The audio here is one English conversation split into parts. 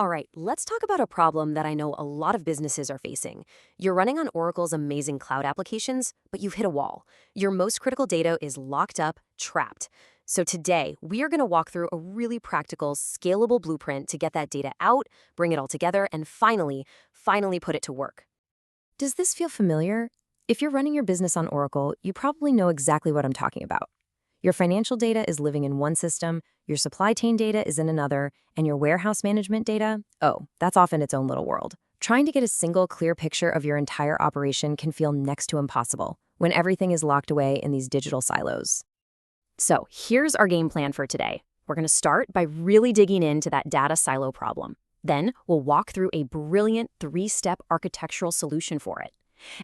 All right, let's talk about a problem that I know a lot of businesses are facing. You're running on Oracle's amazing cloud applications, but you've hit a wall. Your most critical data is locked up, trapped. So today, we are going to walk through a really practical, scalable blueprint to get that data out, bring it all together, and finally put it to work. Does this feel familiar? If you're running your business on Oracle, you probably know exactly what I'm talking about. Your financial data is living in one system, your supply chain data is in another, and your warehouse management data, oh, that's often its own little world. Trying to get a single clear picture of your entire operation can feel next to impossible when everything is locked away in these digital silos. So here's our game plan for today. We're going to start by really digging into that data silo problem. Then we'll walk through a brilliant 3-step architectural solution for it.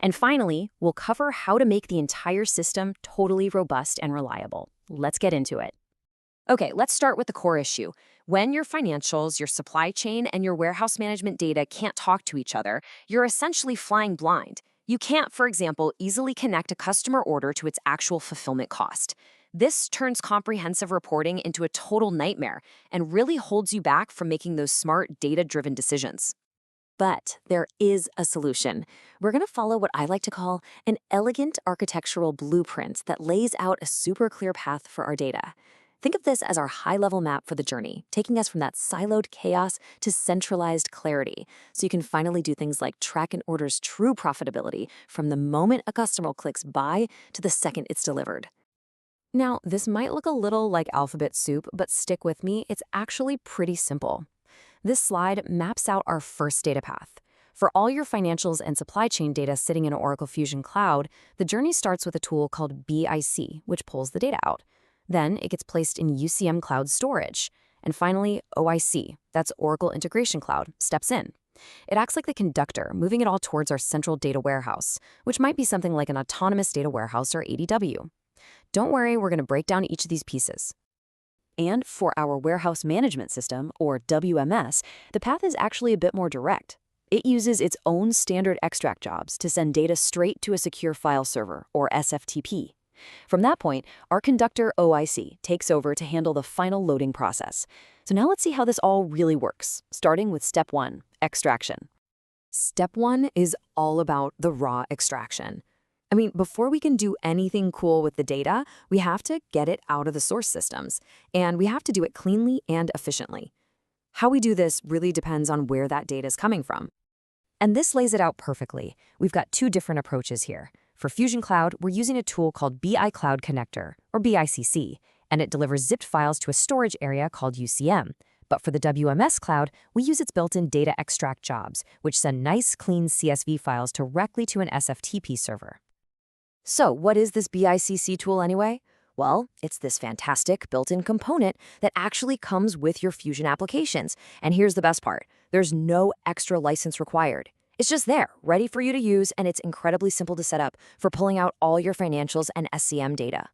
And finally, we'll cover how to make the entire system totally robust and reliable. Let's get into it. Okay, let's start with the core issue. When your financials, your supply chain, and your warehouse management data can't talk to each other, you're essentially flying blind. You can't, for example, easily connect a customer order to its actual fulfillment cost. This turns comprehensive reporting into a total nightmare and really holds you back from making those smart, data-driven decisions. But there is a solution. We're going to follow what I like to call an elegant architectural blueprint that lays out a super clear path for our data. Think of this as our high-level map for the journey, taking us from that siloed chaos to centralized clarity, so you can finally do things like track an order's true profitability from the moment a customer clicks buy to the second it's delivered. Now, this might look a little like alphabet soup, but stick with me, it's actually pretty simple. This slide maps out our first data path. For all your financials and supply chain data sitting in Oracle Fusion Cloud, the journey starts with a tool called BICC, which pulls the data out. Then it gets placed in UCM Cloud storage. And finally, OIC, that's Oracle Integration Cloud, steps in. It acts like the conductor, moving it all towards our central data warehouse, which might be something like an autonomous data warehouse or ADW. Don't worry, we're going to break down each of these pieces. And for our warehouse management system, or WMS, the path is actually a bit more direct. It uses its own standard extract jobs to send data straight to a secure file server, or SFTP. From that point, our conductor OIC takes over to handle the final loading process. So now let's see how this all really works, starting with step 1, extraction. Step 1 is all about the raw extraction. Before we can do anything cool with the data, we have to get it out of the source systems, and we have to do it cleanly and efficiently. How we do this really depends on where that data is coming from. And this lays it out perfectly. We've got 2 different approaches here. For Fusion Cloud, we're using a tool called BI Cloud Connector, or BICC, and it delivers zipped files to a storage area called UCM. But for the WMS Cloud, we use its built-in data extract jobs, which send nice, clean CSV files directly to an SFTP server. So what is this BICC tool anyway? Well, it's this fantastic built-in component that actually comes with your Fusion applications. And here's the best part. There's no extra license required. It's just there, ready for you to use, and it's incredibly simple to set up for pulling out all your financials and SCM data.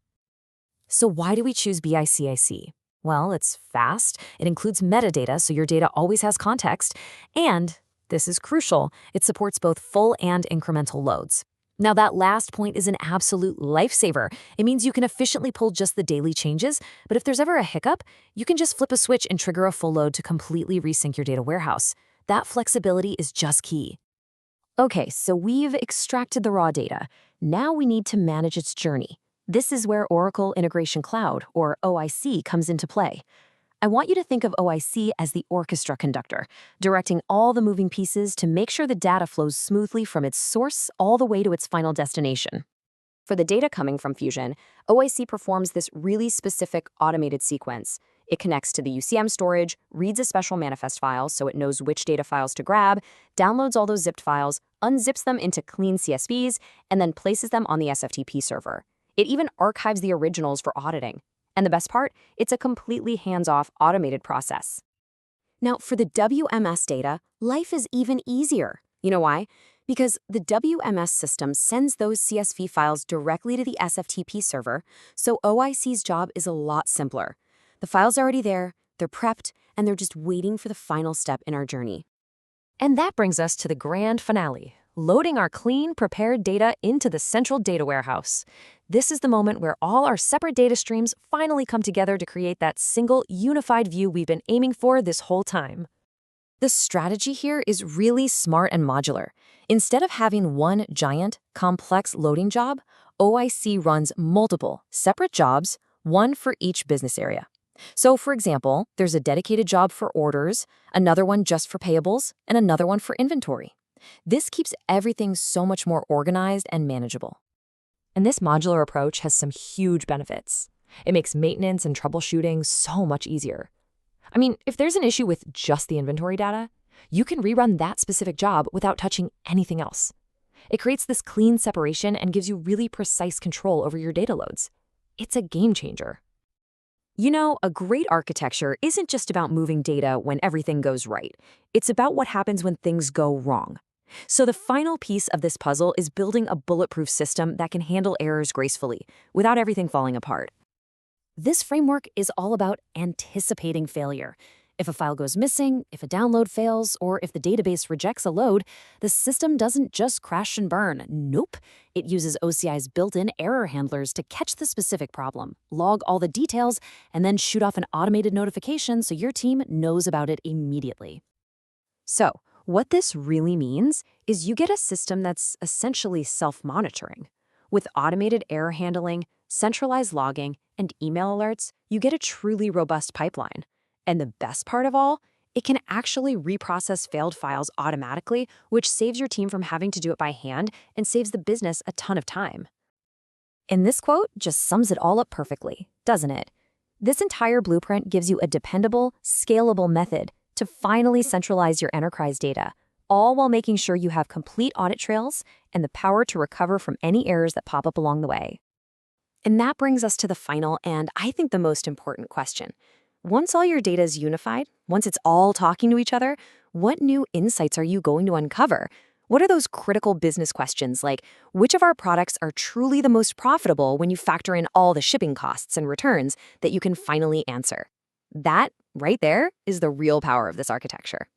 So why do we choose BICC? Well, it's fast, it includes metadata, so your data always has context, and, this is crucial, it supports both full and incremental loads. Now, that last point is an absolute lifesaver. It means you can efficiently pull just the daily changes, but if there's ever a hiccup, you can just flip a switch and trigger a full load to completely resync your data warehouse. That flexibility is just key. Okay, so we've extracted the raw data. Now we need to manage its journey. This is where Oracle Integration Cloud, or OIC, comes into play. I want you to think of OIC as the orchestra conductor, directing all the moving pieces to make sure the data flows smoothly from its source all the way to its final destination. For the data coming from Fusion, OIC performs this really specific automated sequence. It connects to the UCM storage, reads a special manifest file so it knows which data files to grab, downloads all those zipped files, unzips them into clean CSVs, and then places them on the SFTP server. It even archives the originals for auditing. And the best part, it's a completely hands-off automated process. Now, for the WMS data, life is even easier. You know why? Because the WMS system sends those CSV files directly to the SFTP server, so OIC's job is a lot simpler. The file's already there, they're prepped, and they're just waiting for the final step in our journey. And that brings us to the grand finale, loading our clean, prepared data into the central data warehouse. This is the moment where all our separate data streams finally come together to create that single, unified view we've been aiming for this whole time. The strategy here is really smart and modular. Instead of having one giant, complex loading job, OIC runs multiple, separate jobs, one for each business area. So, for example, there's a dedicated job for orders, another one just for payables, and another one for inventory. This keeps everything so much more organized and manageable. And this modular approach has some huge benefits. It makes maintenance and troubleshooting so much easier. I mean, if there's an issue with just the inventory data, you can rerun that specific job without touching anything else. It creates this clean separation and gives you really precise control over your data loads. It's a game changer. You know, a great architecture isn't just about moving data when everything goes right. It's about what happens when things go wrong. So the final piece of this puzzle is building a bulletproof system that can handle errors gracefully, without everything falling apart. This framework is all about anticipating failure. If a file goes missing, if a download fails, or if the database rejects a load, the system doesn't just crash and burn. Nope. It uses OCI's built-in error handlers to catch the specific problem, log all the details, and then shoot off an automated notification so your team knows about it immediately. So, what this really means is you get a system that's essentially self-monitoring. With automated error handling, centralized logging, and email alerts, you get a truly robust pipeline. And the best part of all, it can actually reprocess failed files automatically, which saves your team from having to do it by hand and saves the business a ton of time. And this quote just sums it all up perfectly, doesn't it? This entire blueprint gives you a dependable, scalable method to finally centralize your enterprise data, all while making sure you have complete audit trails and the power to recover from any errors that pop up along the way. And that brings us to the final and I think the most important question. Once all your data is unified, once it's all talking to each other, what new insights are you going to uncover? What are those critical business questions like, which of our products are truly the most profitable when you factor in all the shipping costs and returns that you can finally answer? That, right there, is the real power of this architecture.